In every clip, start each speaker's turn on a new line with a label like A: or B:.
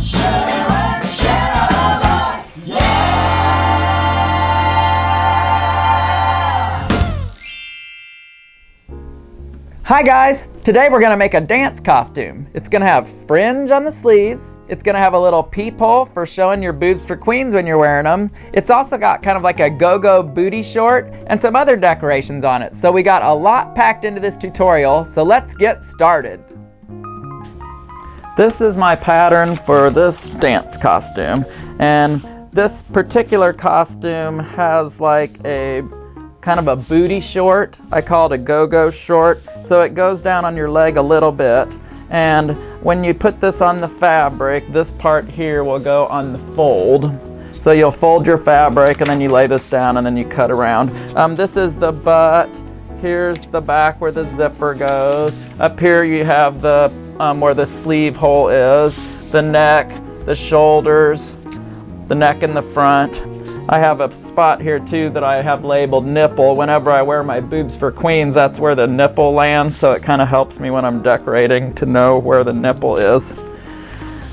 A: Sharon, ShareAlike, yeah!
B: Hi guys! Today we're going to make a dance costume. It's going to have fringe on the sleeves. It's going to have a little peephole for showing your boobs for queens when you're wearing them. It's also got kind of like a go-go booty short and some other decorations on it. So we got a lot packed into this tutorial, so let's get started. This is my pattern for this dance costume, and this particular costume has like a kind of a booty short. I call it a go-go short, so it goes down on your leg a little bit, and when you put this on the fabric, this part here will go on the fold. So you'll fold your fabric and then you lay this down and then you cut around. This is the butt. Here's the back where the zipper goes. Up here you have the where the sleeve hole is, the neck, the shoulders, the neck in the front. I have a spot here too that I have labeled nipple. Whenever I wear my boobs for queens, that's where the nipple lands, so it kind of helps me when I'm decorating to know where the nipple is.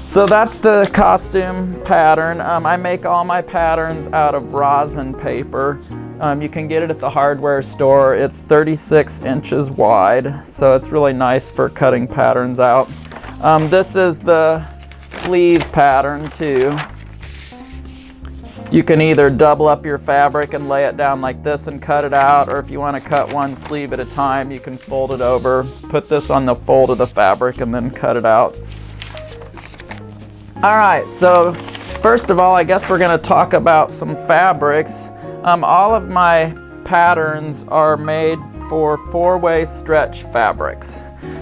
B: So that's the costume pattern. I make all my patterns out of rosin paper. You can get it at the hardware store. It's 36 inches wide, so it's really nice for cutting patterns out. This is the sleeve pattern too. You can either double up your fabric and lay it down like this and cut it out, or if you want to cut one sleeve at a time, you can fold it over, put this on the fold of the fabric, and then cut it out. Alright, so first of all, I guess we're going to talk about some fabrics. All of my patterns are made for 4-way stretch fabrics.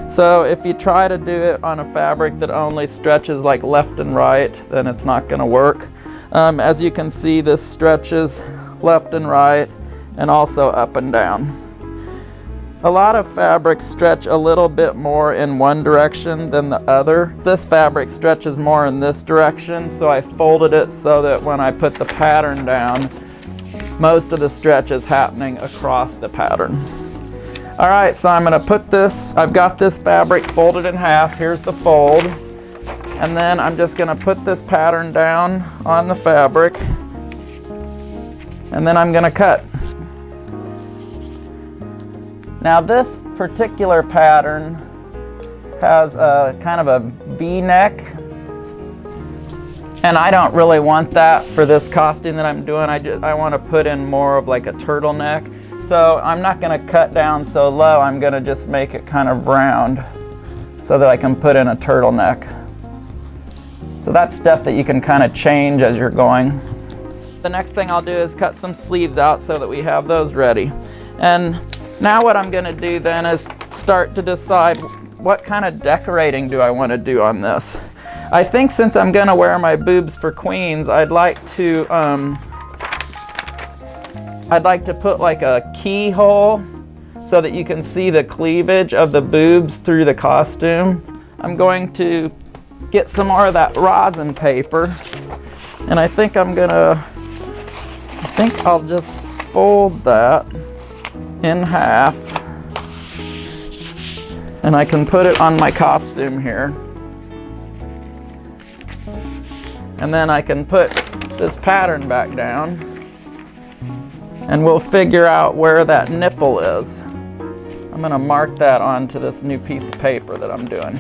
B: So if you try to do it on a fabric that only stretches like left and right, then it's not going to work. As you can see, this stretches left and right and also up and down. A lot of fabrics stretch a little bit more in one direction than the other. This fabric stretches more in this direction, so I folded it so that when I put the pattern down, most of the stretch is happening across the pattern. Alright, so I'm going to put this, I've got this fabric folded in half. Here's the fold. And then I'm just going to put this pattern down on the fabric, and then I'm going to cut. Now this particular pattern has a kind of a V-neck, and I don't really want that for this costume that I'm doing. I want to put in more of like a turtleneck. So I'm not going to cut down so low. I'm going to just make it kind of round so that I can put in a turtleneck. So that's stuff that you can kind of change as you're going. The next thing I'll do is cut some sleeves out so that we have those ready. And now what I'm going to do then is start to decide what kind of decorating do I want to do on this. I think since I'm going to wear my boobs for queens, I'd like to put like a keyhole so that you can see the cleavage of the boobs through the costume. I'm going to get some more of that rosin paper, and I think I'll just fold that in half, and I can put it on my costume here, and then I can put this pattern back down, and we'll figure out where that nipple is. I'm going to mark that onto this new piece of paper that I'm doing.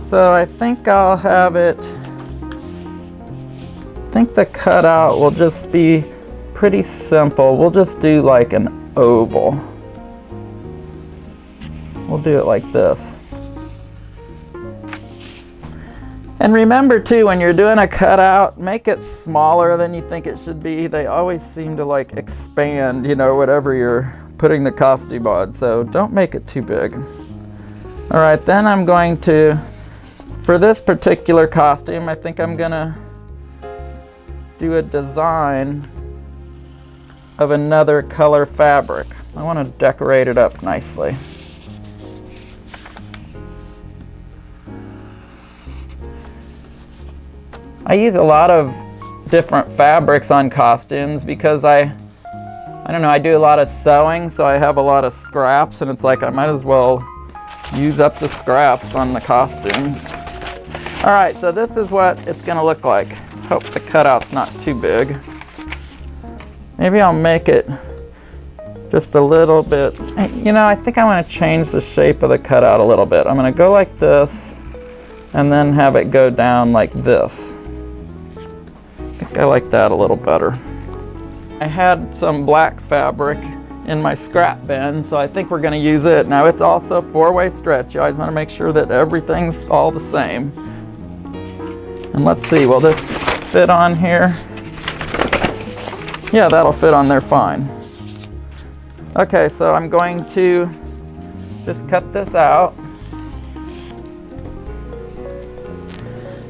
B: So I think I'll have it, I think the cutout will just be pretty simple. We'll just do like an oval. We'll do it like this. And remember too, when you're doing a cutout, make it smaller than you think it should be. They always seem to like expand, you know, whatever you're putting the costume on. So don't make it too big. All right, then I'm going to, for this particular costume, I think I'm gonna do a design of another color fabric. I want to decorate it up nicely. I use a lot of different fabrics on costumes because I don't know, I do a lot of sewing, so I have a lot of scraps, and it's like I might as well use up the scraps on the costumes. All right, so this is what it's gonna look like. Hope the cutout's not too big. Maybe I'll make it just a little bit. You know, I think I want to change the shape of the cutout a little bit. I'm gonna go like this and then have it go down like this. I think I like that a little better. I had some black fabric in my scrap bin, so I think we're gonna use it. Now it's also 4-way stretch. You always wanna make sure that everything's all the same. And let's see, will this fit on here? Yeah, that'll fit on there fine. Okay, so I'm going to just cut this out.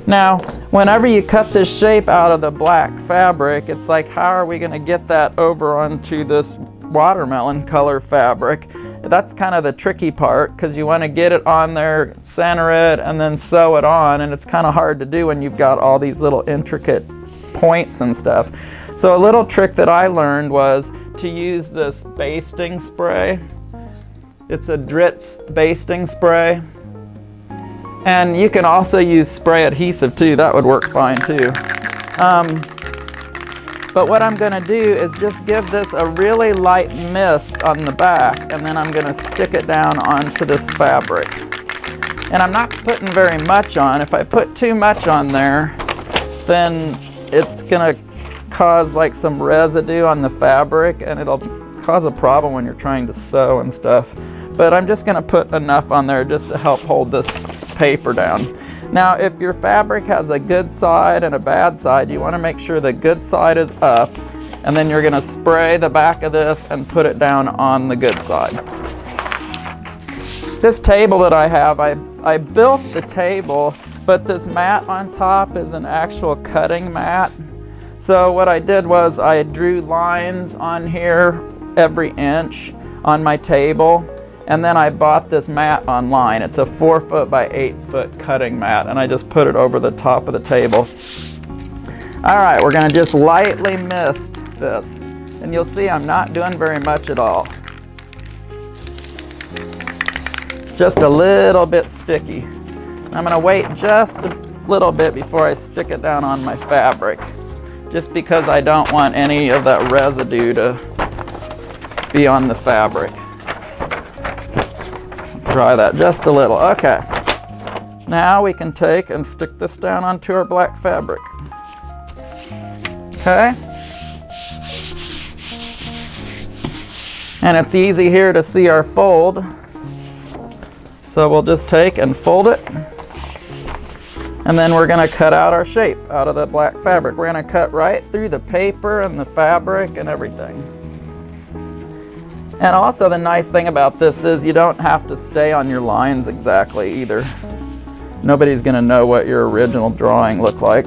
B: Now, whenever you cut this shape out of the black fabric, it's like, how are we gonna get that over onto this watermelon color fabric? That's kind of the tricky part, because you want to get it on there, center it, and then sew it on, and it's kind of hard to do when you've got all these little intricate points and stuff. So a little trick that I learned was to use this basting spray. It's a Dritz basting spray. And you can also use spray adhesive too, that would work fine too. But what I'm gonna do is just give this a really light mist on the back, and then I'm gonna stick it down onto this fabric. And I'm not putting very much on. If I put too much on there, then it's gonna cause like some residue on the fabric, and it'll cause a problem when you're trying to sew and stuff. But I'm just gonna put enough on there just to help hold this paper down. Now, if your fabric has a good side and a bad side, you want to make sure the good side is up, and then you're going to spray the back of this and put it down on the good side. This table that I have, I built the table, but this mat on top is an actual cutting mat. So what I did was I drew lines on here every inch on my table. And then I bought this mat online. It's a 4-foot by 8-foot cutting mat, and I just put it over the top of the table. All right, we're gonna just lightly mist this. And you'll see I'm not doing very much at all. It's just a little bit sticky. I'm gonna wait just a little bit before I stick it down on my fabric, just because I don't want any of that residue to be on the fabric. Dry that just a little. Okay. Now we can take and stick this down onto our black fabric. Okay. And it's easy here to see our fold. So we'll just take and fold it. And then we're going to cut out our shape out of the black fabric. We're going to cut right through the paper and the fabric and everything. And also the nice thing about this is you don't have to stay on your lines exactly either. Nobody's gonna know what your original drawing looked like.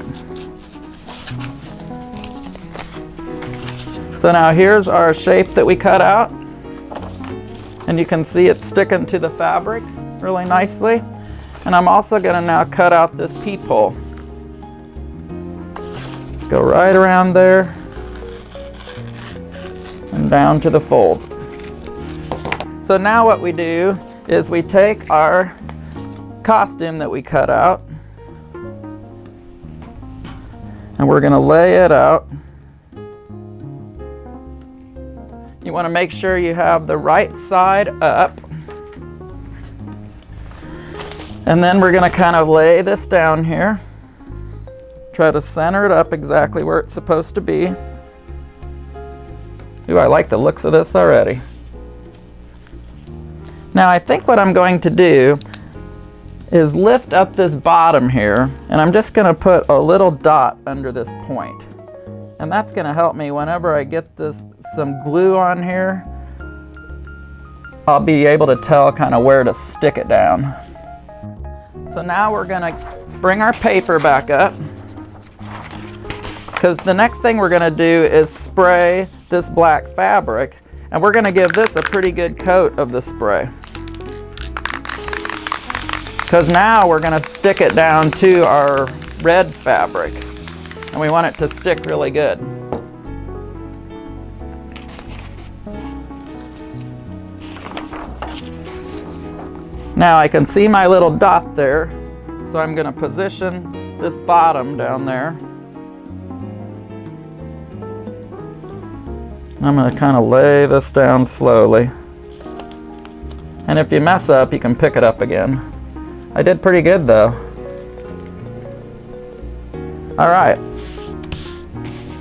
B: So now here's our shape that we cut out. And you can see it's sticking to the fabric really nicely. And I'm also gonna now cut out this peephole. Go right around there and down to the fold. So now what we do is we take our costume that we cut out, and we're gonna lay it out. You wanna make sure you have the right side up. And then we're gonna kind of lay this down here. Try to center it up exactly where it's supposed to be. Ooh, I like the looks of this already. Now I think what I'm going to do is lift up this bottom here, and I'm just going to put a little dot under this point. And that's going to help me whenever I get some glue on here, I'll be able to tell kind of where to stick it down. So now we're going to bring our paper back up, because the next thing we're going to do is spray this black fabric, and we're going to give this a pretty good coat of the spray. Because now we're going to stick it down to our red fabric, and we want it to stick really good. Now I can see my little dot there, so I'm going to position this bottom down there. I'm going to kind of lay this down slowly. And if you mess up, you can pick it up again. I did pretty good though. All right.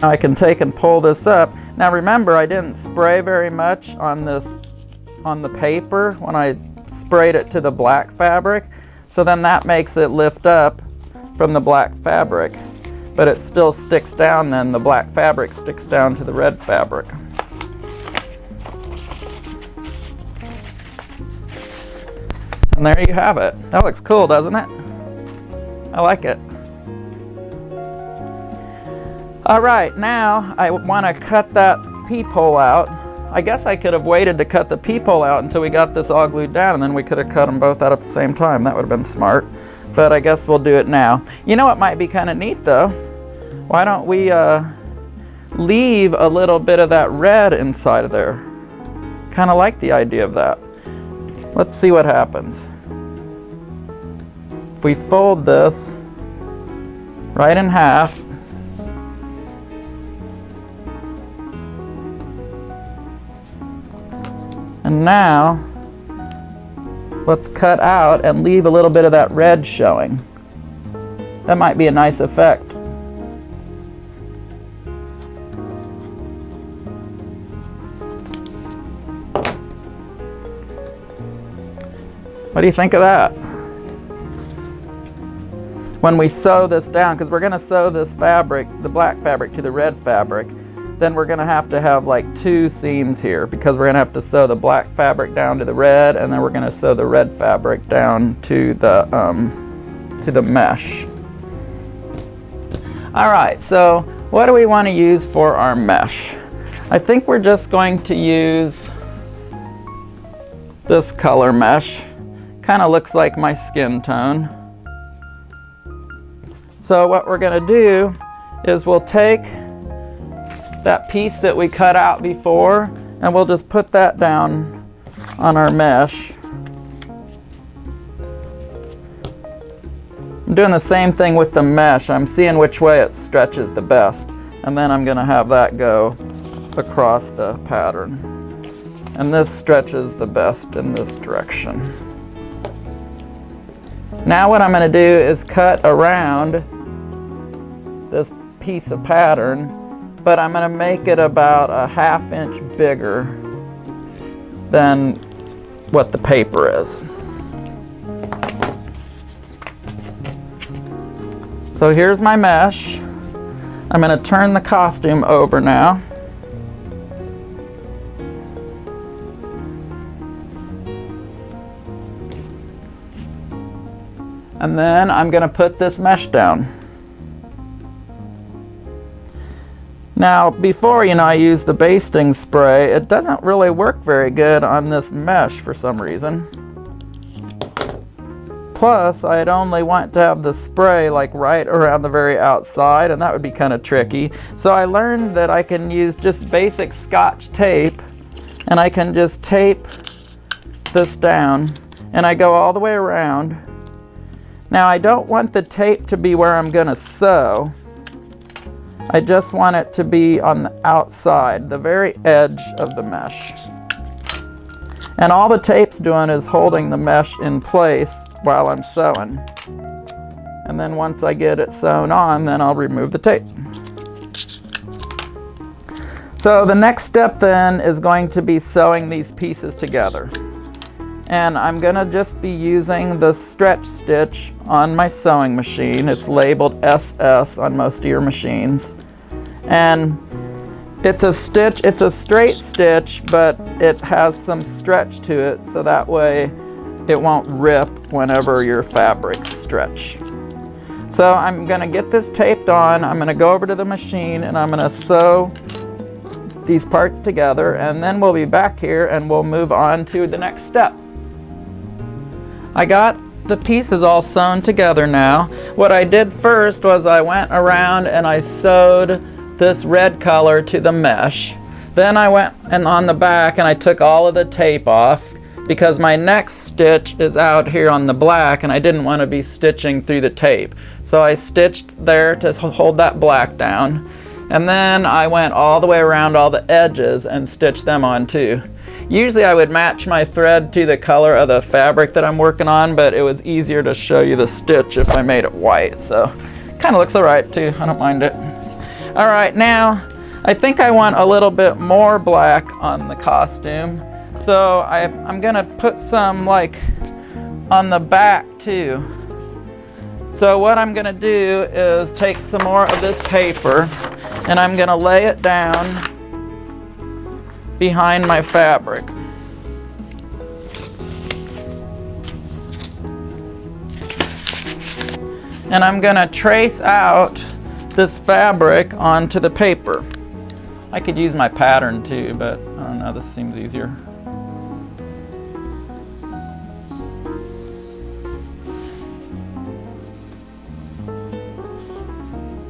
B: Now I can take and pull this up. Now remember, I didn't spray very much on the paper when I sprayed it to the black fabric. So then that makes it lift up from the black fabric, but it still sticks down then. The black fabric sticks down to the red fabric. And there you have it. That looks cool, doesn't it? I like it. All right, now I want to cut that peephole out. I guess I could have waited to cut the peephole out until we got this all glued down, and then we could have cut them both out at the same time. That would have been smart, but I guess we'll do it now. You know what might be kind of neat though? Why don't we leave a little bit of that red inside of there? Kind of like the idea of that. Let's see what happens. If we fold this right in half, and now let's cut out and leave a little bit of that red showing. That might be a nice effect. What do you think of that? When we sew this down, because we're going to sew this fabric, the black fabric, to the red fabric, then we're going to have like 2 seams here, because we're going to have to sew the black fabric down to the red, and then we're going to sew the red fabric down to the mesh. All right, so what do we want to use for our mesh? I think we're just going to use this color mesh. Kind of looks like my skin tone. So what we're going to do is we'll take that piece that we cut out before, and we'll just put that down on our mesh. I'm doing the same thing with the mesh. I'm seeing which way it stretches the best, and then I'm going to have that go across the pattern. And this stretches the best in this direction. Now what I'm going to do is cut around this piece of pattern, but I'm going to make it about a 1/2 inch bigger than what the paper is. So here's my mesh. I'm going to turn the costume over now. And then I'm going to put this mesh down. Now, before, I use the basting spray, it doesn't really work very good on this mesh for some reason. Plus, I'd only want to have the spray like right around the very outside, and that would be kind of tricky. So I learned that I can use just basic Scotch tape, and I can just tape this down, and I go all the way around. Now I don't want the tape to be where I'm going to sew. I just want it to be on the outside, the very edge of the mesh. And all the tape's doing is holding the mesh in place while I'm sewing. And then once I get it sewn on, then I'll remove the tape. So the next step then is going to be sewing these pieces together. And I'm going to just be using the stretch stitch on my sewing machine. It's labeled SS on most of your machines. And it's a straight stitch, but it has some stretch to it, so that way it won't rip whenever your fabrics stretch. So I'm going to get this taped on. I'm going to go over to the machine and I'm going to sew these parts together, and then we'll be back here and we'll move on to the next step. I got the pieces all sewn together now. What I did first was I went around and I sewed this red color to the mesh. Then I went and on the back and I took all of the tape off, because my next stitch is out here on the black and I didn't want to be stitching through the tape. So I stitched there to hold that black down, and then I went all the way around all the edges and stitched them on too. Usually I would match my thread to the color of the fabric that I'm working on, but it was easier to show you the stitch if I made it white. So kind of looks alright too, I don't mind it. Alright, now I think I want a little bit more black on the costume. So I'm gonna put some like on the back too. So what I'm gonna do is take some more of this paper and I'm gonna lay it down behind my fabric. And I'm gonna trace out this fabric onto the paper. I could use my pattern too, but I don't know, this seems easier.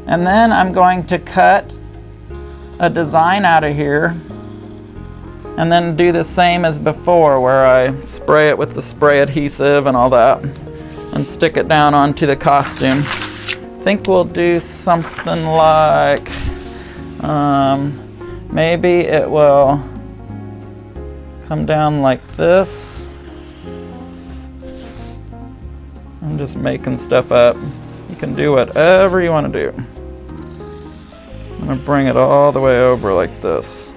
B: And then I'm going to cut a design out of here and then do the same as before, where I spray it with the spray adhesive and all that and stick it down onto the costume. I think we'll do something like, maybe it will come down like this. I'm just making stuff up. You can do whatever you want to do. I'm gonna bring it all the way over like this.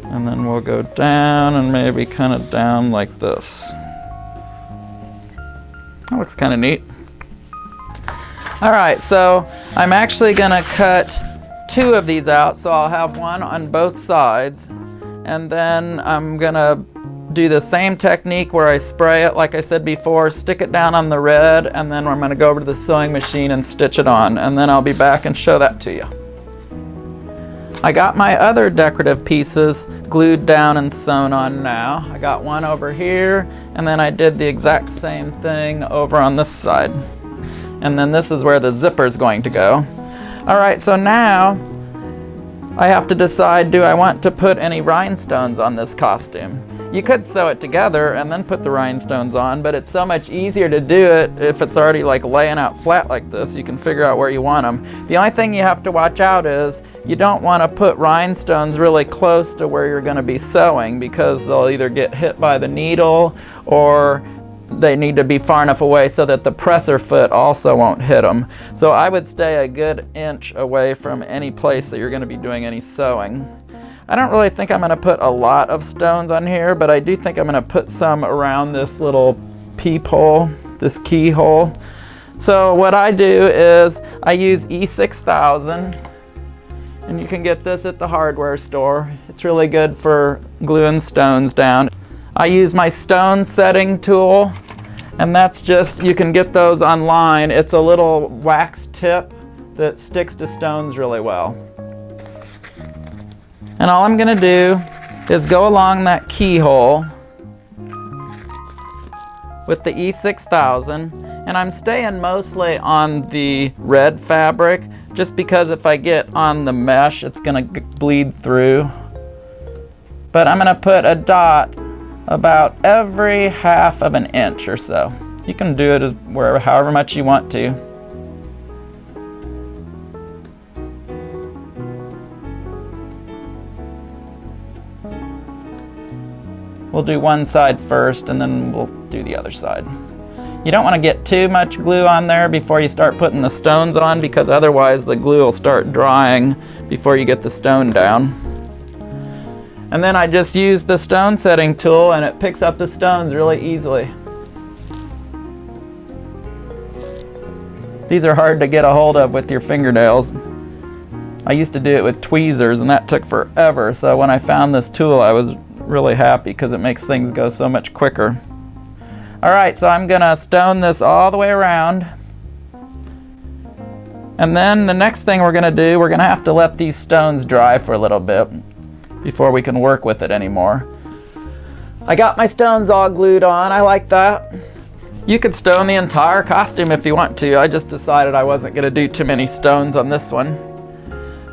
B: And then we'll go down and maybe kind of down like this. That looks kind of neat. All right, so I'm actually gonna cut 2 of these out, so I'll have one on both sides. And then I'm gonna do the same technique where I spray it, like I said before, stick it down on the red, and then I'm gonna go over to the sewing machine and stitch it on. And then I'll be back and show that to you. I got my other decorative pieces glued down and sewn on now. I got one over here, and then I did the exact same thing over on this side. And then this is where the zipper is going to go. All right, so now I have to decide, do I want to put any rhinestones on this costume? You could sew it together and then put the rhinestones on, but it's so much easier to do it if it's already like laying out flat like this. You can figure out where you want them. The only thing you have to watch out is you don't want to put rhinestones really close to where you're going to be sewing, because they'll either get hit by the needle or they need to be far enough away so that the presser foot also won't hit them. So I would stay a good inch away from any place that you're going to be doing any sewing. I don't really think I'm going to put a lot of stones on here, but I do think I'm going to put some around this little peephole, this keyhole. So what I do is I use E6000, and you can get this at the hardware store. It's really good for gluing stones down. I use my stone setting tool, and that's just, you can get those online. It's a little wax tip that sticks to stones really well. And all I'm gonna do is go along that keyhole with the E6000, and I'm staying mostly on the red fabric, just because if I get on the mesh, it's gonna bleed through. But I'm gonna put a dot about every half of an inch or so. You can do it wherever, however much you want to. We'll do one side first, and then we'll do the other side. You don't want to get too much glue on there before you start putting the stones on, because otherwise the glue will start drying before you get the stone down. And then I just use the stone setting tool, and it picks up the stones really easily. These are hard to get a hold of with your fingernails. I used to do it with tweezers, and that took forever. So when I found this tool, I was really happy because it makes things go so much quicker. All right, so I'm gonna stone this all the way around. And then the next thing we're gonna do, we're gonna have to let these stones dry for a little bit before we can work with it anymore. I got my stones all glued on. I like that. You could stone the entire costume if you want to. I just decided I wasn't gonna do too many stones on this one.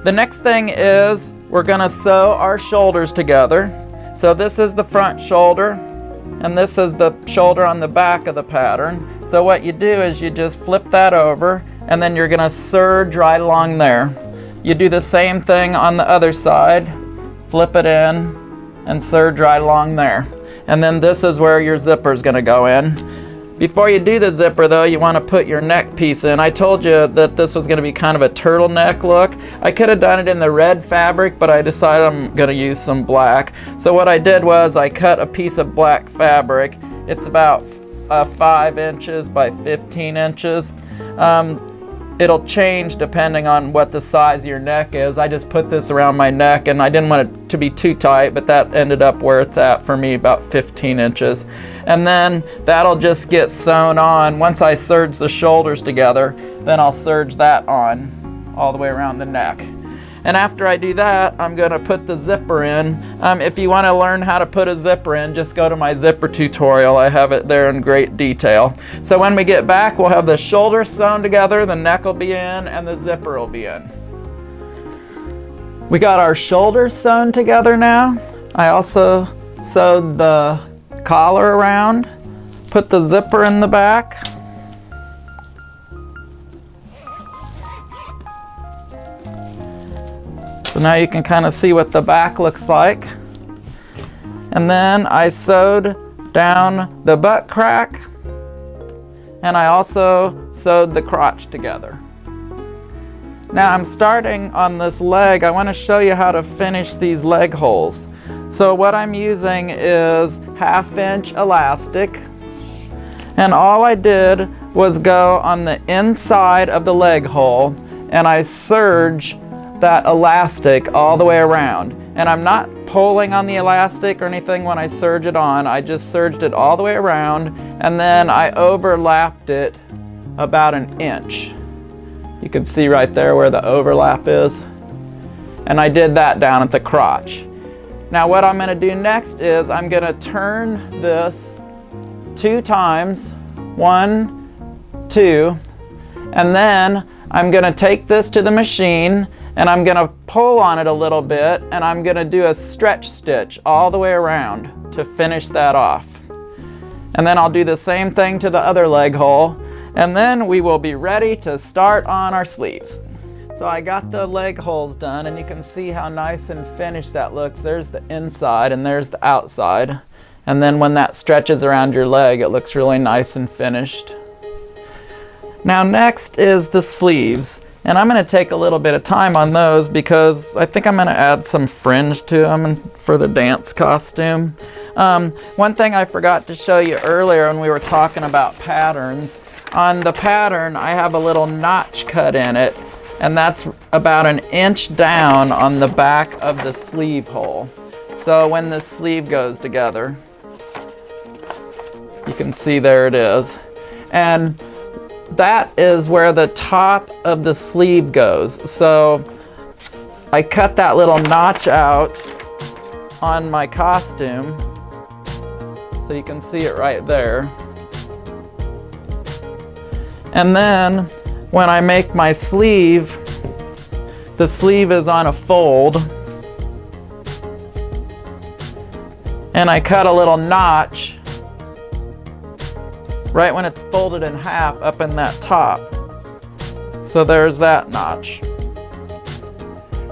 B: The next thing is we're gonna sew our shoulders together. So this is the front shoulder, and this is the shoulder on the back of the pattern. So what you do is you just flip that over, and then you're gonna serge right along there. You do the same thing on the other side, flip it in, and serge right along there. And then this is where your zipper is gonna go in. Before you do the zipper though, you wanna put your neck piece in. I told you that this was gonna be kind of a turtleneck look. I could have done it in the red fabric, but I decided I'm gonna use some black. So what I did was I cut a piece of black fabric. It's about 5 inches by 15 inches. It'll change depending on what the size of your neck is. I just put this around my neck and I didn't want it to be too tight, but that ended up where it's at for me, about 15 inches. And then that'll just get sewn on. Once I serge the shoulders together, then I'll serge that on all the way around the neck. And after I do that, I'm gonna put the zipper in. If you wanna learn how to put a zipper in, just go to my zipper tutorial. I have it there in great detail. So when we get back, we'll have the shoulders sewn together, the neck will be in, and the zipper will be in. We got our shoulders sewn together now. I also sewed the collar around, put the zipper in the back. So now you can kind of see what the back looks like. And then I sewed down the butt crack, and I also sewed the crotch together. Now I'm starting on this leg. I want to show you how to finish these leg holes. So what I'm using is 1/2 inch elastic, and all I did was go on the inside of the leg hole and I serge that elastic all the way around. And I'm not pulling on the elastic or anything when I serge it on. I just serged it all the way around, and then I overlapped it about 1 inch. You can see right there where the overlap is. And I did that down at the crotch. Now what I'm gonna do next is I'm gonna turn this 2 times, 1, 2, and then I'm gonna take this to the machine and I'm gonna pull on it a little bit, and I'm gonna do a stretch stitch all the way around to finish that off. And then I'll do the same thing to the other leg hole, and then we will be ready to start on our sleeves. So I got the leg holes done, and you can see how nice and finished that looks. There's the inside and there's the outside. And then when that stretches around your leg, it looks really nice and finished. Now next is the sleeves. And I'm going to take a little bit of time on those because I think I'm going to add some fringe to them for the dance costume. One thing I forgot to show you earlier when we were talking about patterns, on the pattern I have a little notch cut in it, and that's about 1 inch down on the back of the sleeve hole. So when the sleeve goes together, you can see there it is. And that is where the top of the sleeve goes. So I cut that little notch out on my costume, so you can see it right there. And then when I make my sleeve, the sleeve is on a fold, and I cut a little notch right when it's folded in half up in that top. So there's that notch.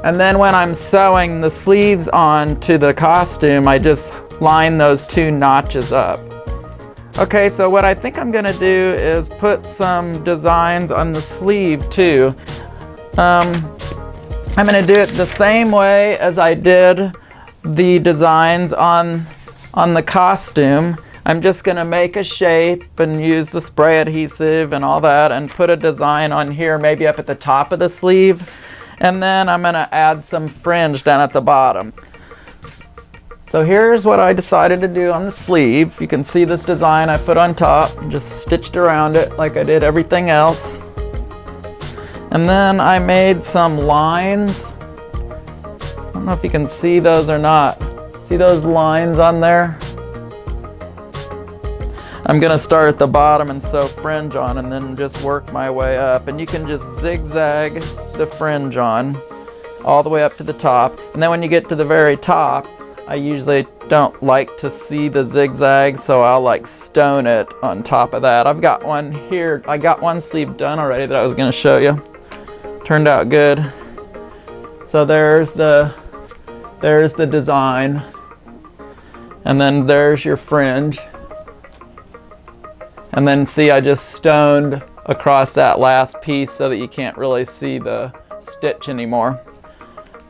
B: And then when I'm sewing the sleeves on to the costume, I just line those 2 notches up. Okay, so what I think I'm gonna do is put some designs on the sleeve too. I'm gonna do it the same way as I did the designs on the costume. I'm just gonna make a shape and use the spray adhesive and all that and put a design on here, maybe up at the top of the sleeve. And then I'm gonna add some fringe down at the bottom. So here's what I decided to do on the sleeve. You can see this design I put on top and just stitched around it like I did everything else. And then I made some lines. I don't know if you can see those or not. See those lines on there? I'm gonna start at the bottom and sew fringe on and then just work my way up. And you can just zigzag the fringe on all the way up to the top. And then when you get to the very top, I usually don't like to see the zigzag, so I'll like stone it on top of that. I've got one here. I got one sleeve done already that I was gonna show you. Turned out good. So there's the design. And then there's your fringe. And then see, I just stoned across that last piece so that you can't really see the stitch anymore.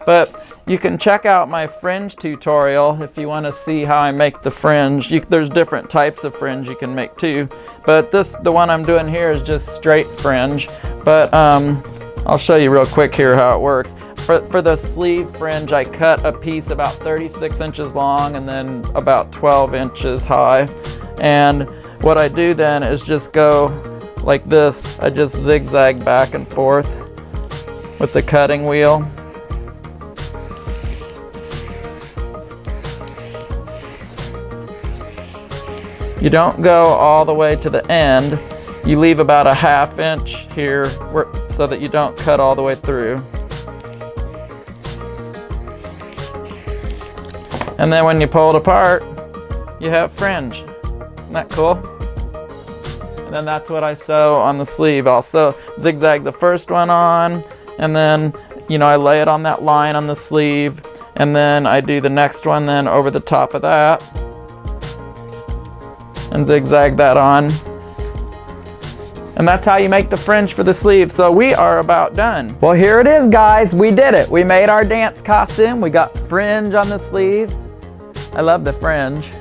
B: But you can check out my fringe tutorial if you want to see how I make the fringe. There's different types of fringe you can make too. But the one I'm doing here is just straight fringe. But I'll show you real quick here how it works. For the sleeve fringe, I cut a piece about 36 inches long and then about 12 inches high. And what I do then is just go like this. I just zigzag back and forth with the cutting wheel. You don't go all the way to the end. You leave about a ½ inch here so that you don't cut all the way through. And then when you pull it apart, you have fringe. Isn't that cool? And then that's what I sew on the sleeve. I'll zigzag the first one on, and then, you know, I lay it on that line on the sleeve, and then I do the next one then over the top of that, and zigzag that on. And that's how you make the fringe for the sleeve. So we are about done. Well, here it is, guys. We did it. We made our dance costume. We got fringe on the sleeves. I love the fringe.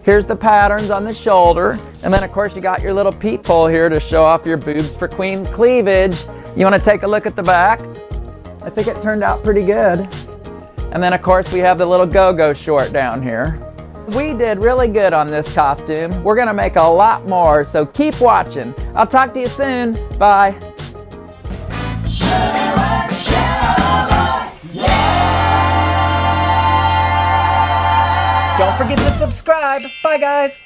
B: Here's the patterns on the shoulder. And then of course you got your little peephole here to show off your boobs for queen's cleavage. You wanna take a look at the back? I think it turned out pretty good. And then of course we have the little go-go short down here. We did really good on this costume. We're gonna make a lot more, so keep watching. I'll talk to you soon. Bye.
A: ShareAlike, yeah!
C: Don't forget to subscribe. Bye, guys.